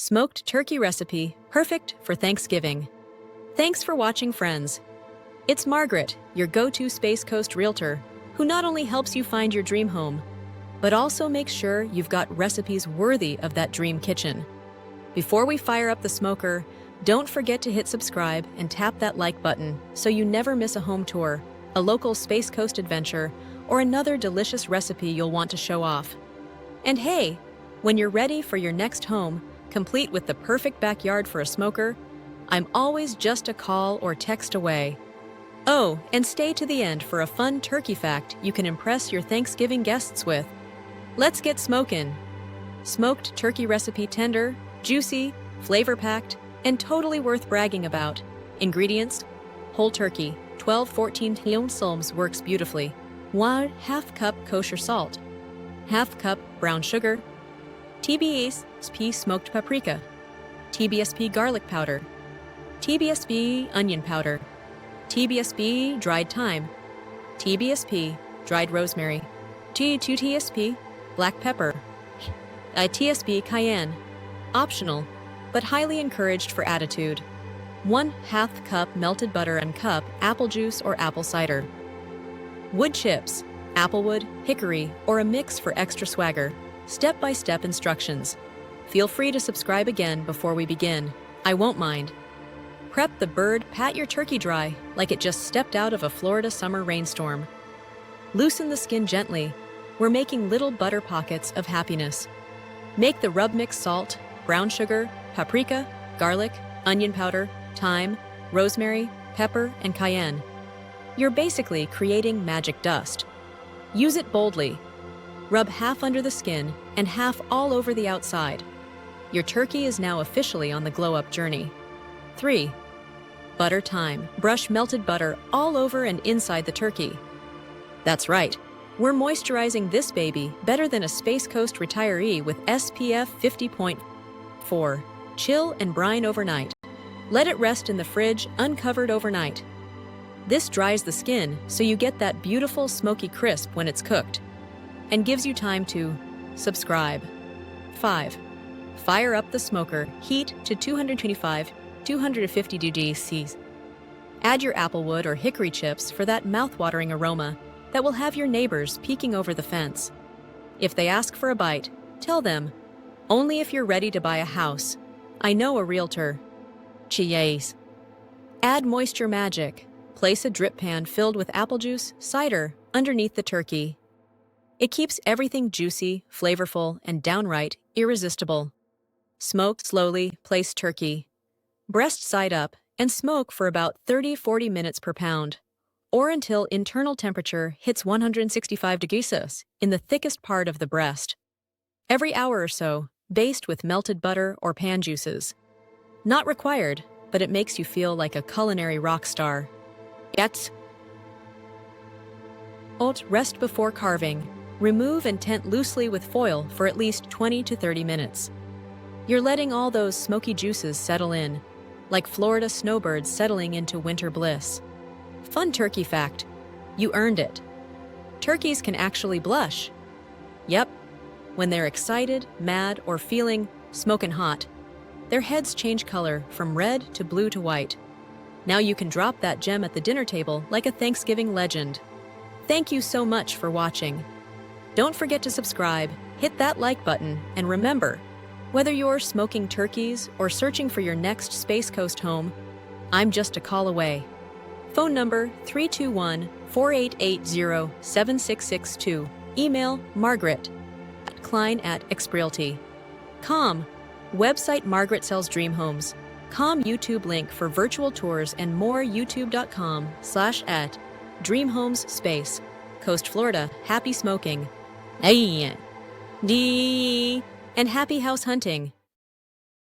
Smoked turkey recipe, perfect for Thanksgiving. Thanks for watching, friends. It's Margaret, your go-to Space Coast Realtor, who not only helps you find your dream home, but also makes sure you've got recipes worthy of that dream kitchen. Before we fire up the smoker, don't forget to hit subscribe and tap that like button so you never miss a home tour, a local Space Coast adventure, or another delicious recipe you'll want to show off. And hey, when you're ready for your next home, complete with the perfect backyard for a smoker, I'm always just a call or text away. Oh, and stay to the end for a fun turkey fact you can impress your Thanksgiving guests with. Let's get smokin'. Smoked turkey recipe, tender, juicy, flavor-packed, and totally worth bragging about. Ingredients: whole turkey, 12-14 ounces works beautifully. 1/2 cup kosher salt, 1/2 cup brown sugar, TBSP smoked paprika, TBSP garlic powder, TBSP onion powder, TBSP dried thyme, TBSP dried rosemary, T2TSP black pepper, TSP cayenne. Optional, but highly encouraged for attitude. 1/2 cup melted butter and cup apple juice or apple cider. Wood chips, applewood, hickory, or a mix for extra swagger. Step-by-step instructions. Feel free to subscribe again before we begin. I won't mind. Prep the bird, pat your turkey dry like it just stepped out of a Florida summer rainstorm. Loosen the skin gently. We're making little butter pockets of happiness. Make the rub mix: salt, brown sugar, paprika, garlic, onion powder, thyme, rosemary, pepper, and cayenne. You're basically creating magic dust. Use it boldly. Rub half under the skin and half all over the outside. Your turkey is now officially on the glow-up journey. 3. Butter time. Brush melted butter all over and inside the turkey. That's right. We're moisturizing this baby better than a Space Coast retiree with SPF 50.4. Chill and brine overnight. Let it rest in the fridge uncovered overnight. This dries the skin so you get that beautiful smoky crisp when it's cooked, and gives you time to subscribe. 5. Fire up the smoker, heat to 225-250 degrees. Add your applewood or hickory chips for that mouth-watering aroma that will have your neighbors peeking over the fence. If they ask for a bite, tell them, only if you're ready to buy a house. I know a realtor. Cheese. Add moisture magic. Place a drip pan filled with apple juice, cider, underneath the turkey. It keeps everything juicy, flavorful, and downright irresistible. Smoke slowly, place turkey. Breast side up and smoke for about 30-40 minutes per pound, or until internal temperature hits 165 degrees in the thickest part of the breast. Every hour or so, baste with melted butter or pan juices. Not required, but it makes you feel like a culinary rock star. Yet, rest before carving. Remove and tent loosely with foil for at least 20 to 30 minutes. You're letting all those smoky juices settle in, like Florida snowbirds settling into winter bliss. Fun turkey fact: you earned it. Turkeys can actually blush. Yep, when they're excited, mad, or feeling smokin' hot, their heads change color from red to blue to white. Now you can drop that gem at the dinner table like a Thanksgiving legend. Thank you so much for watching. Don't forget to subscribe, hit that like button, and remember, whether you're smoking turkeys or searching for your next Space Coast home, I'm just a call away. Phone number 321-4880-7662. Email margarett@klein@exprealty.com. Website Margarett Sells Dream Homes. YouTube link for virtual tours and more. youtube.com/@Dreamhomes Space Coast Florida. Happy smoking. And happy house hunting.